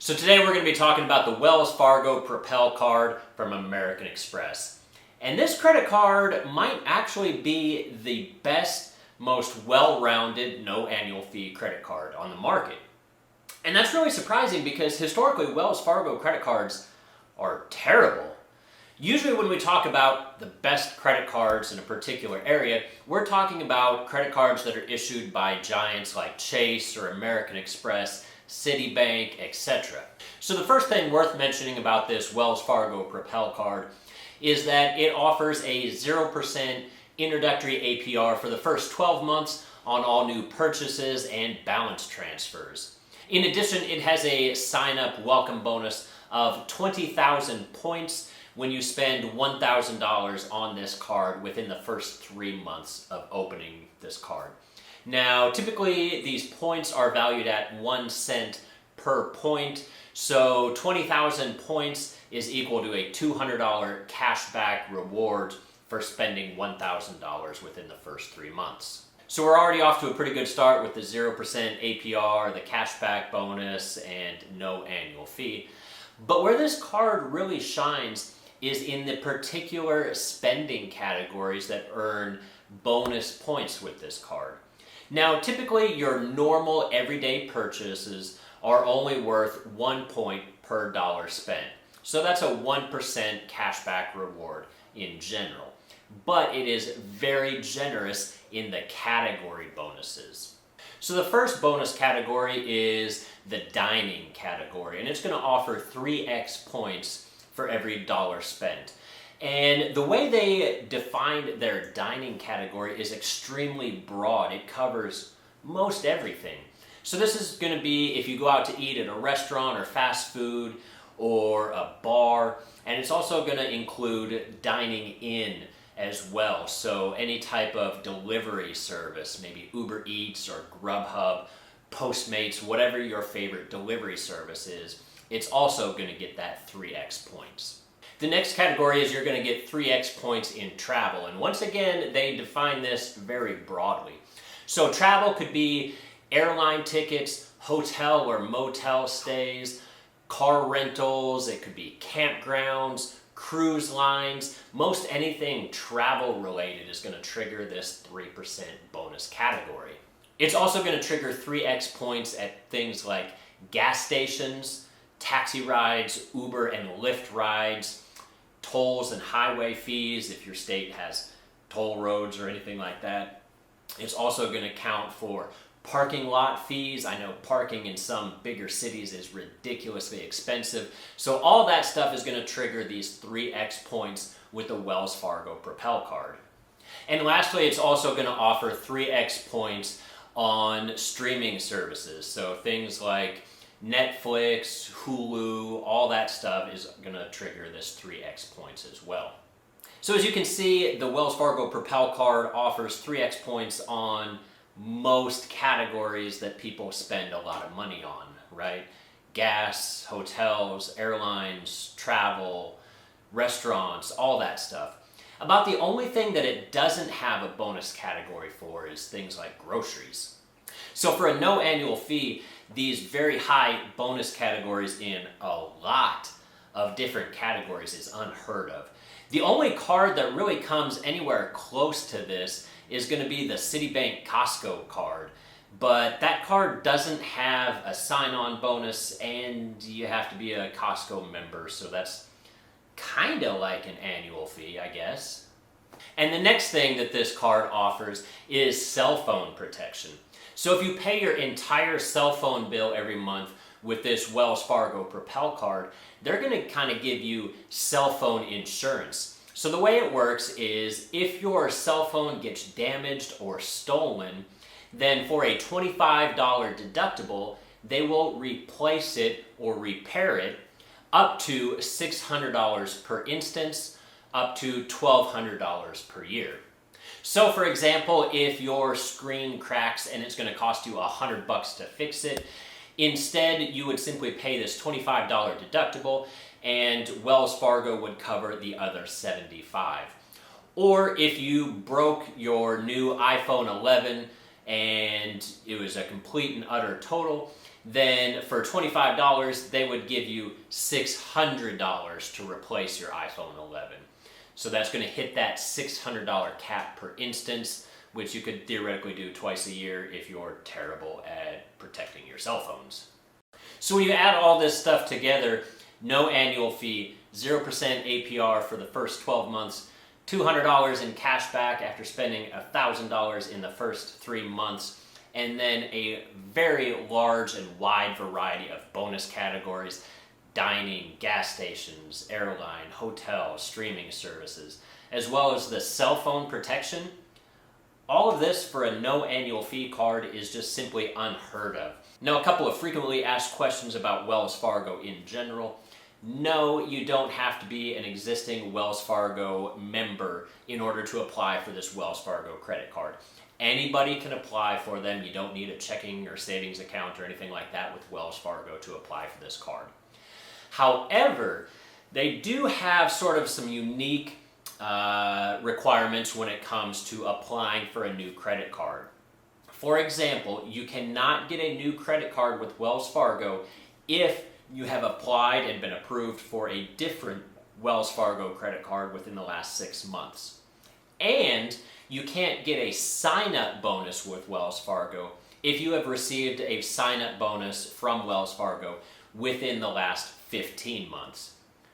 So today we're going to be talking about the Wells Fargo Propel card from American Express. And this credit card might actually be the best, most well-rounded, no annual fee credit card on the market. And that's really surprising because historically Wells Fargo credit cards are terrible. Usually when we talk about the best credit cards in a particular area, we're talking about credit cards that are issued by giants like Chase or American Express, Citibank, etc. So the first thing worth mentioning about this Wells Fargo Propel card is that it offers a 0% introductory APR for the first 12 months on all new purchases and balance transfers. In addition, it has a sign-up welcome bonus of 20,000 points when you spend $1,000 on this card within the first 3 months of opening this card. Now, typically these points are valued at 1 cent per point, so 20,000 points is equal to a $200 cashback reward for spending $1,000 within the first 3 months. So we're already off to a pretty good start with the 0% APR, the cashback bonus, and no annual fee. But where this card really shines is in the particular spending categories that earn bonus points with this card. Now, typically your normal everyday purchases are only worth 1 point per dollar spent. So that's a 1% cashback reward in general. But it is very generous in the category bonuses. So the first bonus category is the dining category, and it's going to offer 3x points for every dollar spent. And the way they defined their dining category is extremely broad. It covers most everything. So this is going to be if you go out to eat at a restaurant or fast food or a bar, and it's also going to include dining in as well. So any type of delivery service, maybe Uber Eats or Grubhub, Postmates, whatever your favorite delivery service is, it's also going to get that 3x points. The next category is you're going to get 3x points in travel. And once again, they define this very broadly. So travel could be airline tickets, hotel or motel stays, car rentals, it could be campgrounds, cruise lines. Most anything travel related is going to trigger this 3% bonus category. It's also going to trigger 3x points at things like gas stations, taxi rides, Uber and Lyft rides, tolls and highway fees if your state has toll roads or anything like that. It's also going to count for parking lot fees. I know parking in some bigger cities is ridiculously expensive. So all that stuff is going to trigger these 3x points with the Wells Fargo Propel card. And lastly, it's also going to offer 3x points on streaming services. So things like Netflix, Hulu, all that stuff is going to trigger this 3x points as well. So as you can see, the Wells Fargo Propel card offers 3x points on most categories that people spend a lot of money on, right? Gas, hotels, airlines, travel, restaurants, all that stuff. About the only thing that it doesn't have a bonus category for is things like groceries. So for a no annual fee, these very high bonus categories in a lot of different categories is unheard of. The only card that really comes anywhere close to this is going to be the Citibank Costco card. But that card doesn't have a sign-on bonus and you have to be a Costco member, so that's kind of like an annual fee, I guess. And the next thing that this card offers is cell phone protection. So if you pay your entire cell phone bill every month with this Wells Fargo Propel card, they're going to kind of give you cell phone insurance. So the way it works is if your cell phone gets damaged or stolen, then for a $25 deductible, they will replace it or repair it up to $600 per instance, up to $1,200 per year. So for example, if your screen cracks and it's going to cost you $100 to fix it, instead you would simply pay this $25 deductible and Wells Fargo would cover the other $75. Or if you broke your new iPhone 11 and it was a complete and utter total, then for $25, they would give you $600 to replace your iPhone 11. So that's going to hit that $600 cap per instance, which you could theoretically do twice a year if you're terrible at protecting your cell phones. So when you add all this stuff together, no annual fee, 0% APR for the first 12 months, $200 in cash back after spending $1,000 in the first 3 months, and then a very large and wide variety of bonus categories: dining, gas stations, airline, hotels, streaming services, as well as the cell phone protection. All of this for a no annual fee card is just simply unheard of. Now, a couple of frequently asked questions about Wells Fargo in general. No, you don't have to be an existing Wells Fargo member in order to apply for this Wells Fargo credit card. Anybody can apply for them. You don't need a checking or savings account or anything like that with Wells Fargo to apply for this card. However, they do have sort of some unique requirements when it comes to applying for a new credit card. For example, you cannot get a new credit card with Wells Fargo if you have applied and been approved for a different Wells Fargo credit card within the last 6 months. And you can't get a sign-up bonus with Wells Fargo if you have received a sign-up bonus from Wells Fargo within the last 15 months.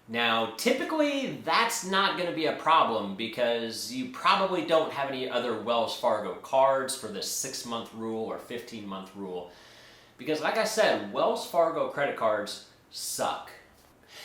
Now, typically, that's not going to be a problem because you probably don't have any other Wells Fargo cards for the 6-month rule or 15-month rule. Because, like I said, Wells Fargo credit cards suck.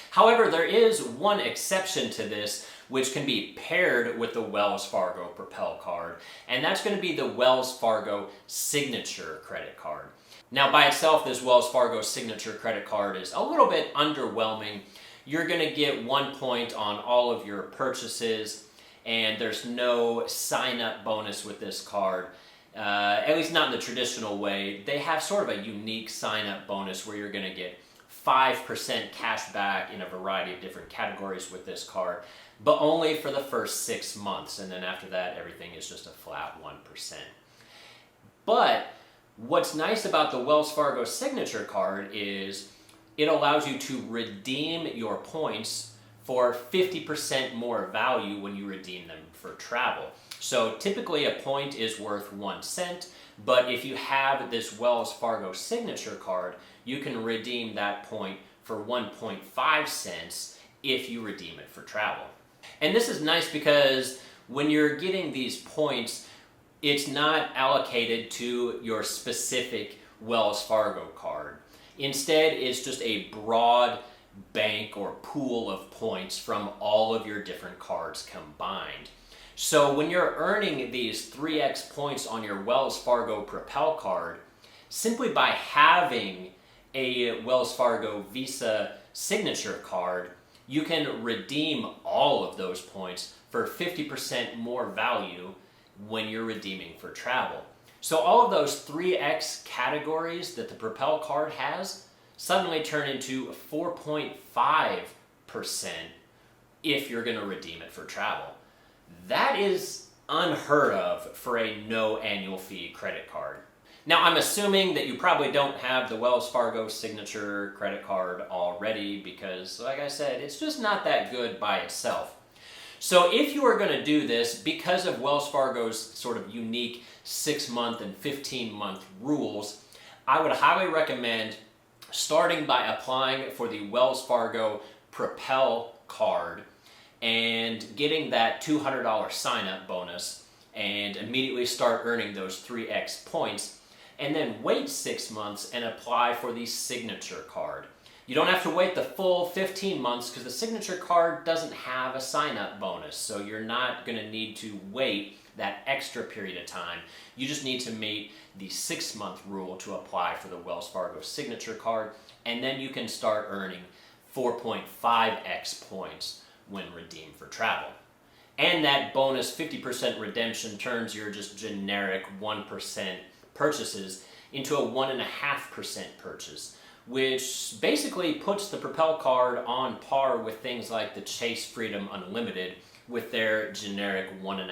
However, there is one exception to this, which can be paired with the Wells Fargo Propel card, and that's going to be the Wells Fargo Signature credit card. Now, by itself, this Wells Fargo Signature credit card is a little bit underwhelming. You're going to get 1 point on all of your purchases, and there's no sign-up bonus with this card, at least not in the traditional way. They have sort of a unique sign-up bonus where you're going to get 5% cash back in a variety of different categories with this card, but only for the first 6 months, and then after that, everything is just a flat 1%. But what's nice about the Wells Fargo Signature card is it allows you to redeem your points for 50% more value when you redeem them for travel. So typically a point is worth 1 cent, but if you have this Wells Fargo Signature card, you can redeem that point for 1.5 cents if you redeem it for travel. And this is nice because when you're getting these points, it's not allocated to your specific Wells Fargo card. Instead, it's just a broad bank or pool of points from all of your different cards combined. So when you're earning these 3x points on your Wells Fargo Propel card, simply by having a Wells Fargo Visa Signature card, you can redeem all of those points for 50% more value when you're redeeming for travel. So all of those 3x categories that the Propel card has suddenly turn into 4.5% if you're going to redeem it for travel. That is unheard of for a no annual fee credit card. Now, I'm assuming that you probably don't have the Wells Fargo Signature credit card already because, like I said, it's just not that good by itself. So if you are going to do this, because of Wells Fargo's sort of unique 6-month and 15-month rules, I would highly recommend starting by applying for the Wells Fargo Propel card and getting that $200 sign-up bonus and immediately start earning those 3x points, and then wait 6 months and apply for the Signature card. You don't have to wait the full 15 months because the Signature card doesn't have a sign-up bonus, so you're not going to need to wait that extra period of time. You just need to meet the 6-month rule to apply for the Wells Fargo Signature card, and then you can start earning 4.5x points when redeemed for travel. And that bonus 50% redemption turns your just generic 1% purchases into a 1.5% purchase, which basically puts the Propel card on par with things like the Chase Freedom Unlimited with their generic 1.5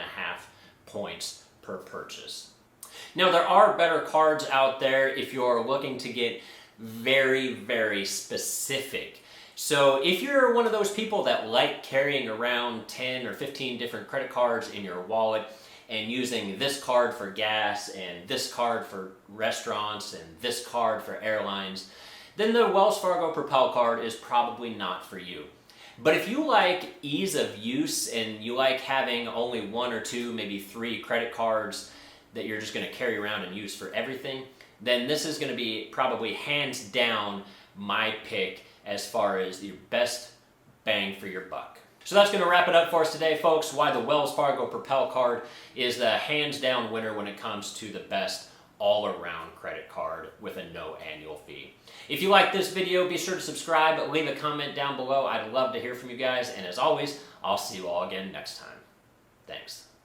points per purchase. Now, there are better cards out there if you're looking to get very, very specific. So if you're one of those people that like carrying around 10 or 15 different credit cards in your wallet and using this card for gas and this card for restaurants and this card for airlines, then the Wells Fargo Propel card is probably not for you. But if you like ease of use and you like having only 1 or 2, maybe 3 credit cards that you're just going to carry around and use for everything, then this is going to be probably hands down my pick as far as your best bang for your buck. So that's going to wrap it up for us today, folks, why the Wells Fargo Propel card is the hands down winner when it comes to the best all-around credit card with a no annual fee. If you like this video, be sure to subscribe, leave a comment down below. I'd love to hear from you guys, and as always, I'll see you all again next time. Thanks.